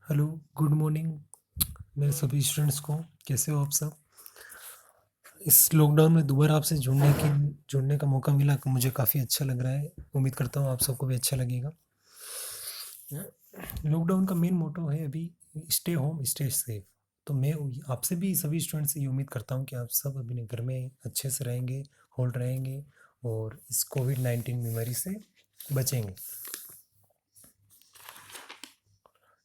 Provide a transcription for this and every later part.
Hello, good morning मेरे सभी students को। कैसे हो आप सब? इस लॉकडाउन में दोबारा आपसे जुड़ने का मौका मिला, मुझे काफ़ी अच्छा लग रहा है। उम्मीद करता हूँ आप सबको भी अच्छा लगेगा। लॉकडाउन का मेन मोटो है अभी स्टे होम स्टे सेफ। तो मैं आपसे भी, सभी स्टूडेंट्स से ये उम्मीद करता हूँ कि आप सब अपने घर में अच्छे से रहेंगे, होल्ड रहेंगे और इस कोविड-19 बीमारी से बचेंगे।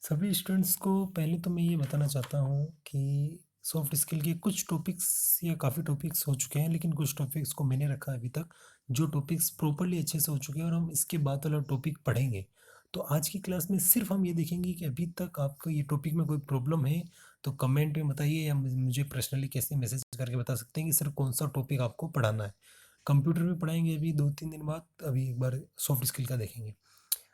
सभी स्टूडेंट्स को पहले तो मैं ये बताना चाहता हूँ कि सॉफ्ट स्किल के कुछ टॉपिक्स या काफ़ी टॉपिक्स हो चुके हैं, लेकिन कुछ टॉपिक्स को मैंने रखा है अभी तक, जो टॉपिक्स प्रॉपरली अच्छे से हो चुके हैं और हम इसके बाद वाला टॉपिक पढ़ेंगे। तो आज की क्लास में सिर्फ हम ये देखेंगे कि अभी तक आपको ये टॉपिक में कोई प्रॉब्लम है तो कमेंट में बताइए, या मुझे पर्सनली कैसे मैसेज करके बता सकते हैं कि सर कौन सा टॉपिक आपको पढ़ाना है। कंप्यूटर में पढ़ाएंगे अभी 2-3 दिन बाद, अभी एक बार सॉफ्ट स्किल का देखेंगे।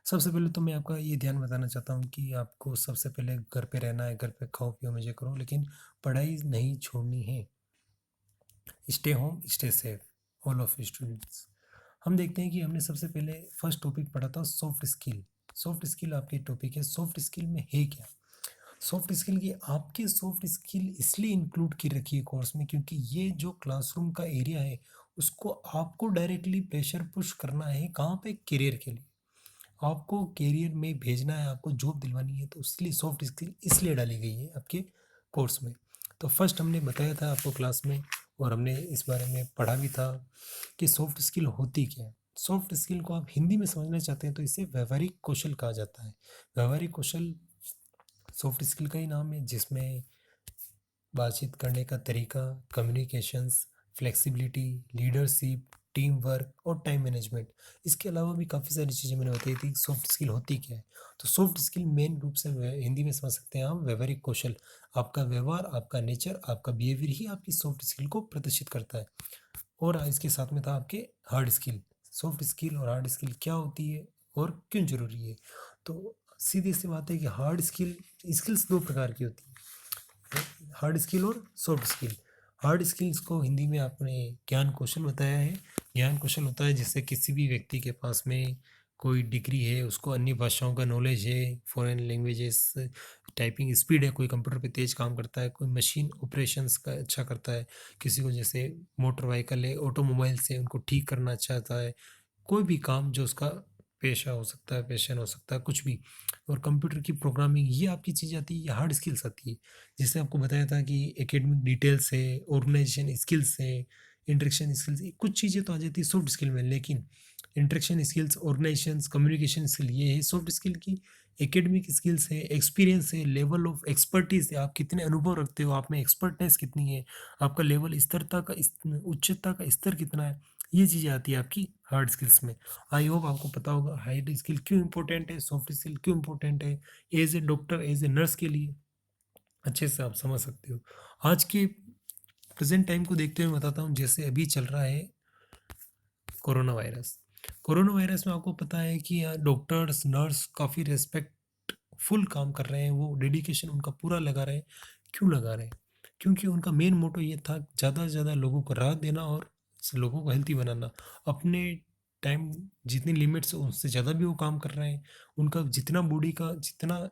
सबसे पहले तो मैं आपका ये ध्यान बताना चाहता हूँ कि आपको सबसे पहले घर पे रहना है, घर पे खाओ पियो मजे करो, लेकिन पढ़ाई नहीं छोड़नी है। Stay home stay safe all of students. हम देखते हैं कि हमने सबसे पहले फर्स्ट टॉपिक पढ़ा था सॉफ्ट स्किल। सॉफ्ट स्किल आपके टॉपिक है। सॉफ्ट स्किल में है क्या? सॉफ्ट स्किल की आपके सॉफ्ट स्किल इसलिए इंक्लूड की रखी है कोर्स में क्योंकि ये जो क्लासरूम का एरिया है उसको आपको डायरेक्टली प्रेशर पुश करना है। कहाँ पे? करियर के लिए आपको करियर में भेजना है, आपको जॉब दिलवानी है, तो इसलिए सॉफ्ट स्किल इसलिए डाली गई है आपके कोर्स में। तो फर्स्ट हमने बताया था आपको क्लास में और हमने इस बारे में पढ़ा भी था कि सॉफ्ट स्किल होती क्या है। सॉफ्ट स्किल को आप हिंदी में समझना चाहते हैं तो इसे व्यवहारिक कौशल कहा जाता है। व्यवहारिक कौशल सॉफ्ट स्किल का ही नाम है, जिसमें बातचीत करने का तरीका, communications, flexibility, leadership, team work और टाइम मैनेजमेंट, इसके अलावा भी काफ़ी सारी चीज़ें मैंने बताई थी सॉफ्ट स्किल होती क्या है। तो सॉफ्ट स्किल मेन रूप से हिंदी में समझ सकते हैं आप व्यवहारिक कौशल। आपका व्यवहार, आपका नेचर, आपका बिहेवियर ही आपकी सॉफ्ट स्किल को प्रदर्शित करता है। और इसके साथ में था आपके हार्ड स्किल। सॉफ्ट स्किल और हार्ड स्किल क्या होती है और क्यों जरूरी है? तो सीधी सी बात है कि हार्ड स्किल्स दो प्रकार की होती है, हार्ड स्किल और सॉफ्ट स्किल। हार्ड स्किल्स को हिंदी में आपने ज्ञान कौशल बताया है। ज्ञान कौशल होता है जिससे किसी भी व्यक्ति के पास में कोई डिग्री है, उसको अन्य भाषाओं का नॉलेज है, फॉरेन लैंग्वेजेस, टाइपिंग स्पीड है, कोई कंप्यूटर पे तेज काम करता है, कोई मशीन ऑपरेशंस का अच्छा करता है, किसी को जैसे मोटर व्हीकल है, ऑटोमोबाइल से उनको ठीक करना अच्छा आता है, कोई भी काम जो उसका पेशा हो सकता है, पैशन हो सकता है, कुछ भी। और कंप्यूटर की प्रोग्रामिंग, ये आपकी चीज़ आती है, ये हार्ड स्किल्स आती है। जैसे आपको बताया था कि एकेडमिक डिटेल्स है, ऑर्गेनाइजेशन स्किल्स है, इंटरेक्शन स्किल्स, कुछ चीज़ें तो आ जाती है सॉफ्ट स्किल में, लेकिन interaction skills, organisation, communication skill, ये है सॉफ्ट स्किल की। एकेडमिक स्किल्स है, एक्सपीरियंस है, लेवल ऑफ एक्सपर्टीज है, आप कितने अनुभव रखते हो, आप में एक्सपर्टनेस कितनी है, आपका लेवल स्थिरता का उच्चता का स्तर कितना है, ये चीज़ें आती है आपकी हार्ड स्किल्स में। आई होप आपको पता होगा हार्ड स्किल क्यों इंपॉर्टेंट है, सॉफ्ट स्किल क्यों इंपॉर्टेंट है as a doctor, as a nurse के लिए अच्छे से आप समझ सकते हो। आज के प्रेजेंट टाइम को देखते हुए बताता हूँ, जैसे अभी चल रहा है कोरोना वायरस। कोरोना वायरस में आपको पता है कि डॉक्टर्स नर्स काफ़ी रेस्पेक्टफुल काम कर रहे हैं, वो डेडिकेशन उनका पूरा लगा रहे हैं। क्यों लगा रहे हैं? क्योंकि उनका मेन मोटो ये था ज़्यादा से ज़्यादा लोगों को राहत देना और लोगों को हेल्थी बनाना। अपने टाइम जितनी लिमिट्स है उससे ज़्यादा भी वो काम कर रहे हैं। उनका जितना बॉडी का जितना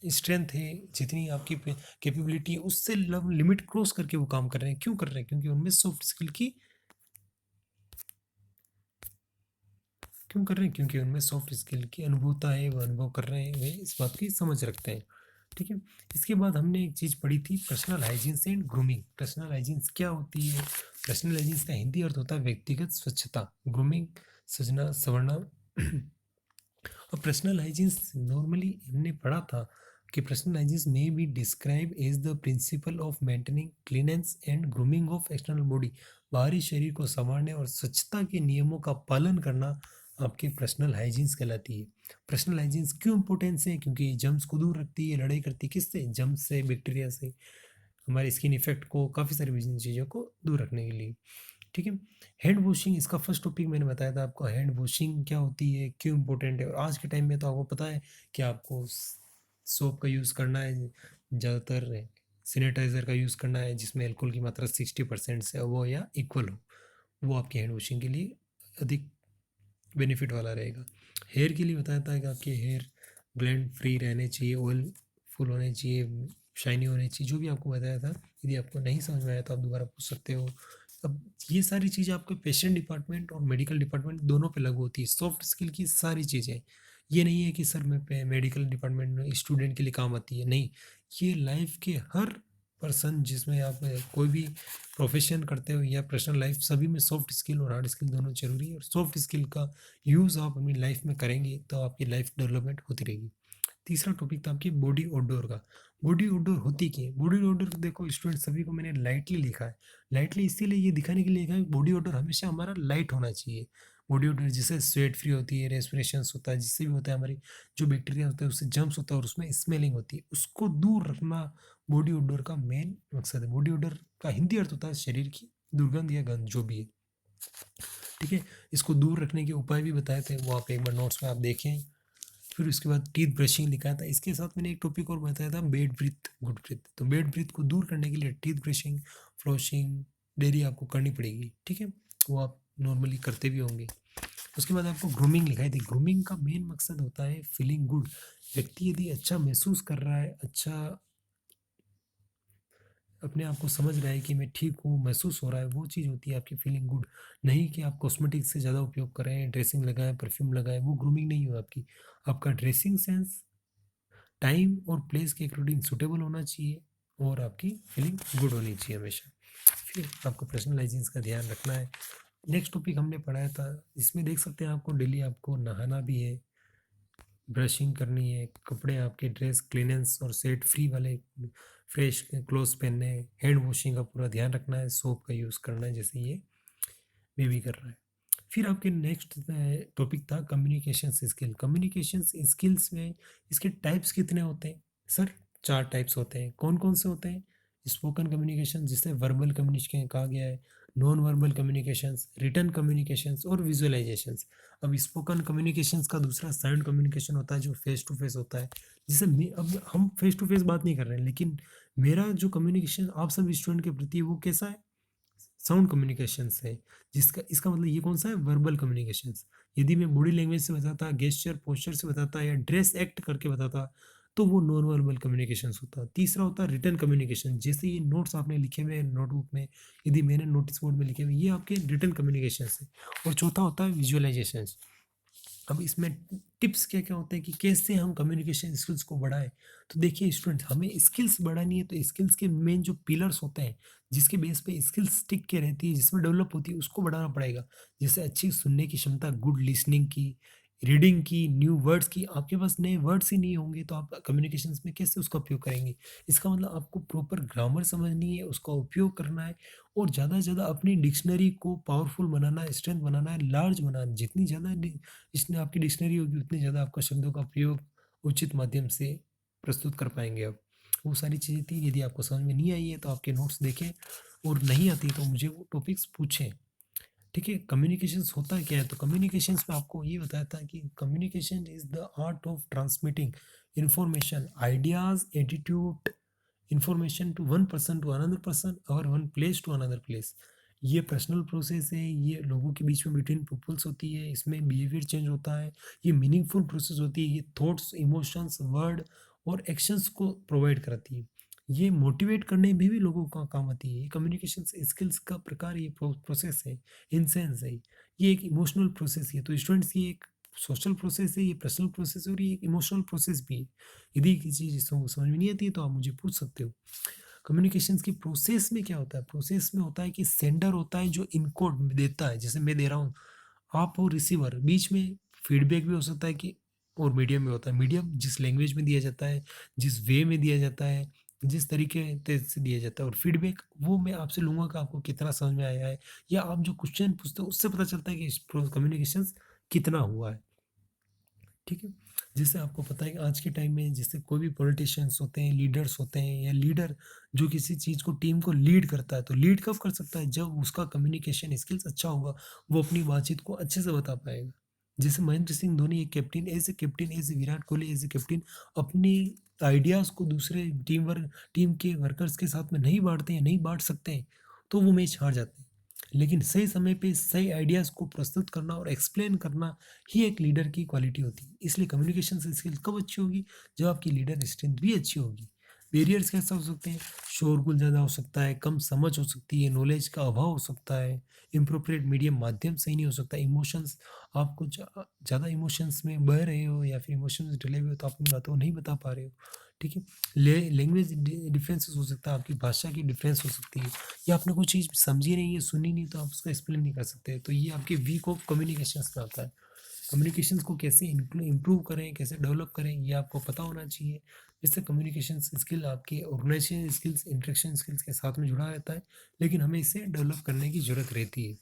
स्ट्रेंथ है, जितनी आपकी कैपेबिलिटी है, उससे लिमिट क्रॉस करके वो काम कर रहे हैं। क्यों कर रहे हैं? क्योंकि उनमें सॉफ्ट स्किल की क्यों कर रहे हैं? क्योंकि उनमें सॉफ्ट स्किल की अनुभूता है, वो अनुभव कर रहे हैं, वे इस बात की समझ रखते हैं। ठीक है। इसके बाद हमने एक चीज़ पढ़ी थी personal hygienes and grooming. Personal hygienes क्या होती है? पर्सनल हाइजीन्स का हिंदी अर्थ होता है व्यक्तिगत स्वच्छता। ग्रूमिंग सजना सवरना। और पर्सनल हाइजीन्स नॉर्मली हमने पढ़ा था कि पर्सनल हाइजीन्स में be describe as the principle of maintaining cleanliness and grooming of external body. बाहरी शरीर को संवारने और स्वच्छता के नियमों का पालन करना आपके पर्सनल हाइजीन्स कहलाती है। पर्सनल हाइजीन्स क्यों इंपॉर्टेंस है? क्योंकि जम्स को दूर रखती है, लड़ाई करती है किससे? जम्स से, बैक्टीरिया से, हमारे स्किन इफेक्ट को, काफ़ी सारी चीज़ों को दूर रखने के लिए। ठीक है। हैंड वॉशिंग इसका फर्स्ट टॉपिक मैंने बताया था आपको। हैंड वॉशिंग क्या होती है, क्यों इंपॉर्टेंट है, और आज के टाइम में तो आपको पता है कि आपको सोप का यूज़ करना है, ज़्यादातर सैनिटाइज़र का यूज़ करना है जिसमें अल्कोहल की मात्रा 60% से वो या इक्वल हो, वो आपकी हैंड वॉशिंग के लिए अधिक बेनिफिट वाला रहेगा। हेयर के लिए बताया था कि आपके हेयर ग्लैंड फ्री रहने चाहिए, ऑयल फुल होने चाहिए, शाइनी होने चाहिए, जो भी आपको बताया था। यदि आपको नहीं समझ में आया तो आप दोबारा पूछ सकते हो। अब ये सारी चीज़ें आपके पेशेंट डिपार्टमेंट और मेडिकल डिपार्टमेंट दोनों पे लागू होती है, सॉफ्ट स्किल की सारी चीज़ें। ये नहीं है कि सर मैं मेडिकल डिपार्टमेंट में स्टूडेंट के लिए काम आती है, नहीं। ये लाइफ के हर पर्सन जिसमें आप कोई भी प्रोफेशन करते हो या पर्सनल लाइफ, सभी में सॉफ्ट स्किल और हार्ड स्किल दोनों जरूरी है। और सॉफ्ट स्किल का यूज़ आप अपनी लाइफ में करेंगे तो आपकी लाइफ डेवलपमेंट होती रहेगी। तीसरा टॉपिक था आपकी बॉडी ओडोर का। बॉडी ओडोर होती क्या है? बॉडी ओडोर देखो स्टूडेंट, सभी को मैंने लाइटली लिखा है। लाइटली इसीलिए ये दिखाने के लिए लिखा है कि बॉडी ओडोर हमेशा हमारा लाइट होना चाहिए। बॉडी ओडोर जिससे स्वेट फ्री होती है, रेस्पिरेशन होता है, जिससे भी होता है हमारी जो बैक्टीरिया होता है उससे जम्स होता है और उसमें स्मेलिंग होती है, उसको दूर रखना बॉडी ओडोर का मेन मकसद है। बॉडी ओडोर का हिंदी अर्थ होता है शरीर की दुर्गंध या गंध, जो भी है। ठीक है, इसको दूर रखने के उपाय भी बताए थे, वो आप एक बार नोट्स में आप देखें। फिर उसके बाद टीथ ब्रशिंग लिखा था। इसके साथ मैंने एक टॉपिक और बताया था, बेड ब्रीथ गुड ब्रीथ। तो बेड ब्रीथ को दूर करने के लिए टीथ ब्रशिंग, फ्लोसिंग डेली आपको करनी पड़ेगी। ठीक है, वो आप नॉर्मली करते भी होंगे। उसके बाद आपको ग्रूमिंग लिखाई थी। ग्रूमिंग का मेन मकसद होता है फीलिंग गुड। व्यक्ति यदि अच्छा महसूस कर रहा है, अच्छा अपने आप को समझ रहा है कि मैं ठीक हूँ, महसूस हो रहा है, वो चीज़ होती है आपकी फीलिंग गुड। नहीं कि आप कॉस्मेटिक से ज़्यादा उपयोग कर रहे हैं, ड्रेसिंग लगाएं, परफ्यूम लगाएं, वो ग्रूमिंग नहीं हो आपकी। आपका ड्रेसिंग सेंस टाइम और प्लेस के अकॉर्डिंग सूटेबल होना चाहिए और आपकी फीलिंग गुड होनी चाहिए हमेशा। फिर आपको पर्सनल हाइजीन का ध्यान रखना है। नेक्स्ट टॉपिक हमने पढ़ाया था, इसमें देख सकते हैं आपको डेली आपको नहाना भी है, ब्रशिंग करनी है, कपड़े आपके ड्रेस क्लीनेंस और सेट फ्री वाले फ्रेश क्लोथ्स पहनने हैं, हैंड वॉशिंग का पूरा ध्यान रखना है, सोप का यूज़ करना है, जैसे ये बेबी कर रहा है। फिर आपके नेक्स्ट टॉपिक था कम्युनिकेशन स्किल। कम्युनिकेशन स्किल्स में इसके टाइप्स कितने होते हैं? सर 4 टाइप्स होते हैं। कौन कौन से होते हैं? स्पोकन कम्युनिकेशन, जिसे वर्बल कम्युनिकेशन कहा गया है, non verbal communications, written communications और विजुअलाइजेशंस। अब स्पोकन कम्युनिकेशंस का दूसरा साउंड कम्युनिकेशन होता है जो फेस टू फेस होता है, जिसे अब हम फेस टू फेस बात नहीं कर रहे हैं, लेकिन मेरा जो कम्युनिकेशन आप सब स्टूडेंट के प्रति वो कैसा है? साउंड कम्युनिकेशंस है। जिसका इसका मतलब ये कौन सा है? Verbal communications. यदि मैं बॉडी लैंग्वेज से बताता, गेस्चर पोस्चर से बताता या ड्रेस एक्ट करके बताता, तो वो नॉन वर्बल कम्युनिकेशंस होता। तीसरा होता है रिटन कम्युनिकेशन, जैसे ये नोट्स आपने लिखे हुए हैं नोटबुक में, यदि मैंने नोटिस बोर्ड में लिखे हुए, ये आपके रिटन कम्युनिकेशन है। और चौथा होता है विजुअलाइजेशन। अब इसमें टिप्स क्या क्या होते हैं कि कैसे हम कम्युनिकेशन स्किल्स को बढ़ाएं। तो देखिए स्टूडेंट, हमें स्किल्स बढ़ानी है तो स्किल्स के मेन जो पिलर्स होते हैं, जिसके बेस पे स्किल्स टिक के रहती है, जिसमें डेवलप होती है, उसको बढ़ाना पड़ेगा। जैसे अच्छी सुनने की क्षमता, गुड लिसनिंग की, रीडिंग की, न्यू वर्ड्स की। आपके पास नए वर्ड्स ही नहीं होंगे तो आप कम्युनिकेशन में कैसे उसका उपयोग करेंगे? इसका मतलब आपको प्रॉपर ग्रामर समझनी है, उसका उपयोग करना है, और ज़्यादा से ज़्यादा अपनी डिक्शनरी को पावरफुल बनाना है, स्ट्रेंथ बनाना है, लार्ज बनाना है। जितनी ज़्यादा इसमें आपकी डिक्शनरी होगी, उतनी ज़्यादा आपका शब्दों का प्रयोग उचित माध्यम से प्रस्तुत कर पाएंगे आप। वो सारी चीज़ें थी। यदि आपको समझ में नहीं आई है तो आपके नोट्स देखें, और नहीं आती तो मुझे वो टॉपिक्स पूछें। ठीक है, कम्युनिकेशंस होता क्या है? तो कम्युनिकेशंस में आपको ये बताया था कि communication is the art of transmitting information, ideas, attitude, information to one person to another person और one place to another place. ये पर्सनल प्रोसेस है, ये लोगों के बीच में बिटवीन पीपल्स होती है, इसमें बिहेवियर चेंज होता है, ये मीनिंगफुल प्रोसेस होती है, ये थॉट्स, इमोशंस, वर्ड और एक्शंस को प्रोवाइड करती है। ये मोटिवेट करने में भी लोगों का काम आती है। ये कम्युनिकेशन स्किल्स का प्रकार, ये प्रोसेस है, इन सेंस है। ये एक इमोशनल प्रोसेस है। तो स्टूडेंट्स, ये एक सोशल प्रोसेस है, ये पर्सनल प्रोसेस है, और ये एक इमोशनल प्रोसेस भी है। यदि किसी चीज़ समझ में नहीं आती है तो आप मुझे पूछ सकते हो। कम्युनिकेशंस की प्रोसेस में क्या होता है? प्रोसेस में होता है कि सेंडर होता है जो इनकोड देता है, जैसे मैं दे रहा हूँ, आप हो रिसीवर, बीच में फीडबैक भी हो सकता है कि, और मीडियम में होता है। मीडियम जिस लैंग्वेज में दिया जाता है, जिस वे में दिया जाता है, जिस तरीके से दिया जाता है, और फीडबैक वो मैं आपसे लूँगा कि आपको कितना समझ में आया है, या आप जो क्वेश्चन पूछते हो उससे पता चलता है कि कम्युनिकेशन कितना हुआ है। ठीक है, जैसे आपको पता है कि आज के टाइम में जैसे कोई भी पॉलिटिशियंस होते हैं, लीडर्स होते हैं, या लीडर जो किसी चीज़ को, टीम को लीड करता है, तो लीड कब कर सकता है? जब उसका कम्युनिकेशन स्किल्स अच्छा होगा, वो अपनी बातचीत को अच्छे से बता पाएगा। जैसे महेंद्र सिंह धोनी एक captain, as a captain, as a Virat Kohli as a captain, अपनी आइडियाज़ को दूसरे टीम के वर्कर्स के साथ में नहीं बांटते हैं, नहीं बांट सकते हैं, तो वो मैच हार जाते हैं। लेकिन सही समय पे सही आइडियाज़ को प्रस्तुत करना और एक्सप्लेन करना ही एक लीडर की क्वालिटी होती है। इसलिए कम्युनिकेशन स्किल कब अच्छी होगी? जब आपकी लीडर स्ट्रेंथ भी अच्छी होगी। बैरियर्स कैसे हो सकते हैं? शोरगुल ज़्यादा हो सकता है, कम समझ हो सकती है, नॉलेज का अभाव हो सकता है, इम्प्रोप्रिएट मीडियम माध्यम सही नहीं हो सकता, इमोशंस आप कुछ ज़्यादा इमोशंस में बह रहे हो या फिर इमोशंस डले हुए हो तो आप अपनी बातों को नहीं बता पा रहे हो, ठीक है? लैंग्वेज डिफरेंसेस हो सकता है, आपकी भाषा की डिफरेंस हो सकती है या आपने कोई चीज़ समझी नहीं है, सुनी नहीं तो आप उसको एक्सप्लेन नहीं कर सकते, तो ये आपके वीक ऑफ कम्युनिकेशंस में आता है। कम्युनिकेशंस को कैसे इम्प्रूव करें, कैसे डेवलप करें, ये आपको पता होना चाहिए। जिससे कम्युनिकेशन स्किल आपके ऑर्गेनाइजेशन स्किल्स, इंटरेक्शन स्किल्स के साथ में जुड़ा रहता है, लेकिन हमें इसे डेवलप करने की ज़रूरत रहती है।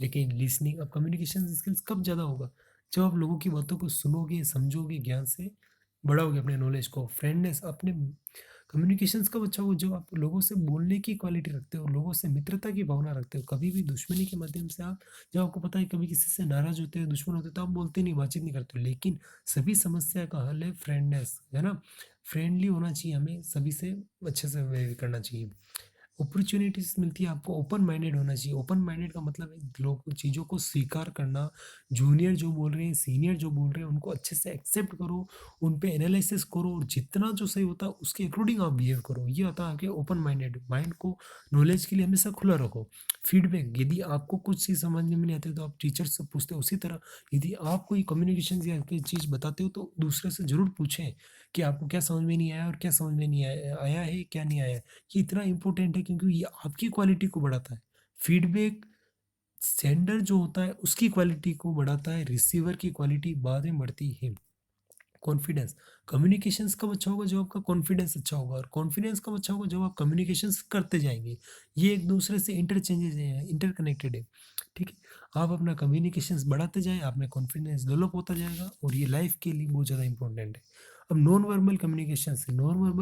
लेकिन लिसनिंग अब कम्युनिकेशन स्किल्स कब ज़्यादा होगा? जब आप लोगों की बातों को सुनोगे, समझोगे, ज्ञान से बढ़ाओगे अपने नॉलेज को, फ्रेंडनेस अपने कम्युनिकेशंस कब अच्छा होगा? जब आप लोगों से बोलने की क्वालिटी रखते हो, लोगों से मित्रता की भावना रखते हो, कभी भी दुश्मनी के माध्यम से आप जब आपको पता है कभी किसी से नाराज़ होते हो, दुश्मन होते हो तो आप बोलते नहीं, बातचीत नहीं करते हो। लेकिन सभी समस्या का हल है फ्रेंडनेस, है ना? फ्रेंडली होना चाहिए हमें, सभी से अच्छे से बिहेव करना चाहिए। अपॉर्चुनिटीज़ मिलती है आपको, ओपन माइंडेड होना चाहिए। ओपन माइंडेड का मतलब है लोग चीज़ों को स्वीकार करना, जूनियर जो बोल रहे हैं, सीनियर जो बोल रहे हैं, उनको अच्छे से एक्सेप्ट करो, उन पे एनालिसिस करो और जितना जो सही होता है उसके अकॉर्डिंग आप बिहेव करो। ये होता है आपके ओपन माइंडेड। माइंड को नॉलेज के लिए हमेशा खुला रखो। फीडबैक यदि आपको कुछ चीज़ समझने में नहीं आती तो आप टीचर से पूछते हो। उसी तरह यदि आप कोई कम्युनिकेशन या कोई चीज़ बताते हो तो दूसरे से ज़रूर पूछें कि आपको क्या समझ में नहीं आया और क्या समझ में नहीं आया आया है, क्या नहीं आया है। ये इतना इम्पोर्टेंट है क्योंकि ये आपकी क्वालिटी को बढ़ाता है। फीडबैक सेंडर जो होता है उसकी क्वालिटी को बढ़ाता है, रिसीवर की क्वालिटी बाद में बढ़ती है। कॉन्फिडेंस, कम्युनिकेशंस कब अच्छा होगा? जब आपका कॉन्फिडेंस अच्छा होगा, और कॉन्फिडेंस कब अच्छा होगा? जब आप कम्युनिकेशंस करते जाएँगे। ये एक दूसरे से इंटरचेंजेस हैं, इंटरकनेक्टेड है, ठीक है? आप अपना कम्युनिकेशंस बढ़ाते जाएँ, आप में कॉन्फिडेंस डेवलप होता जाएगा और ये लाइफ के लिए बहुत ज़्यादा इंपॉर्टेंट है। अब नॉन वर्बल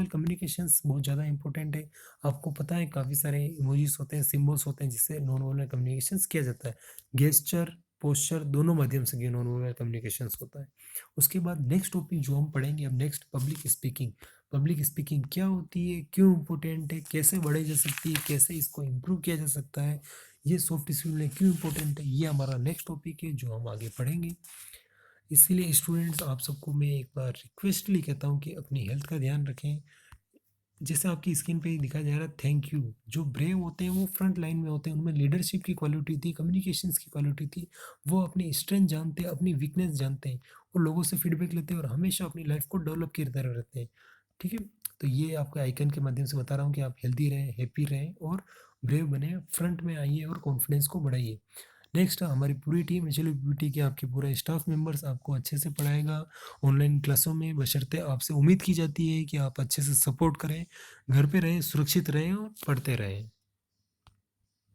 कम्युनिकेशंस बहुत ज़्यादा इंपॉर्टेंट है। आपको पता है काफ़ी सारे इमोजीज़ होते हैं, सिम्बल्स होते हैं जिससे नॉन वर्बल कम्युनिकेशंस किया जाता है। गेस्चर, पोस्चर दोनों माध्यम से ये नॉन वर्बल कम्युनिकेशंस होता है। उसके बाद नेक्स्ट टॉपिक जो हम पढ़ेंगे अब next, public speaking. Public speaking क्या होती है, क्यों इम्पोर्टेंट है, कैसे बढ़ाई जा सकती है, कैसे इसको इम्प्रूव किया जा सकता है, ये सॉफ्ट स्किल में क्यों इम्पोर्टेंट है, ये हमारा नेक्स्ट टॉपिक है जो हम आगे पढ़ेंगे। इसीलिए स्टूडेंट्स आप सबको मैं एक बार रिक्वेस्टली कहता हूँ कि अपनी हेल्थ का ध्यान रखें। जैसे आपकी स्क्रीन पे दिखाया जा रहा है थैंक यू, जो ब्रेव होते हैं वो फ्रंट लाइन में होते हैं, उनमें लीडरशिप की क्वालिटी थी, कम्युनिकेशंस की क्वालिटी थी। वो अपनी स्ट्रेंथ जानते हैं, अपनी वीकनेस जानते हैं, वो लोगों से फीडबैक लेते हैं और हमेशा अपनी लाइफ को डेवलप करते रहते हैं, ठीक है? तो ये आपके आइकन के माध्यम से बता रहा हूँ कि आप हेल्दी रहें, हैप्पी रहें और ब्रेव बने, फ्रंट में आइए और कॉन्फिडेंस को बढ़ाइए। नेक्स्ट हमारी पूरी टीम एचएल पीपीटी की, आपके पूरा स्टाफ मेंबर्स आपको अच्छे से पढ़ाएगा ऑनलाइन क्लासों में, बशर्ते आपसे उम्मीद की जाती है कि आप अच्छे से सपोर्ट करें, घर पे रहें, सुरक्षित रहें और पढ़ते रहें।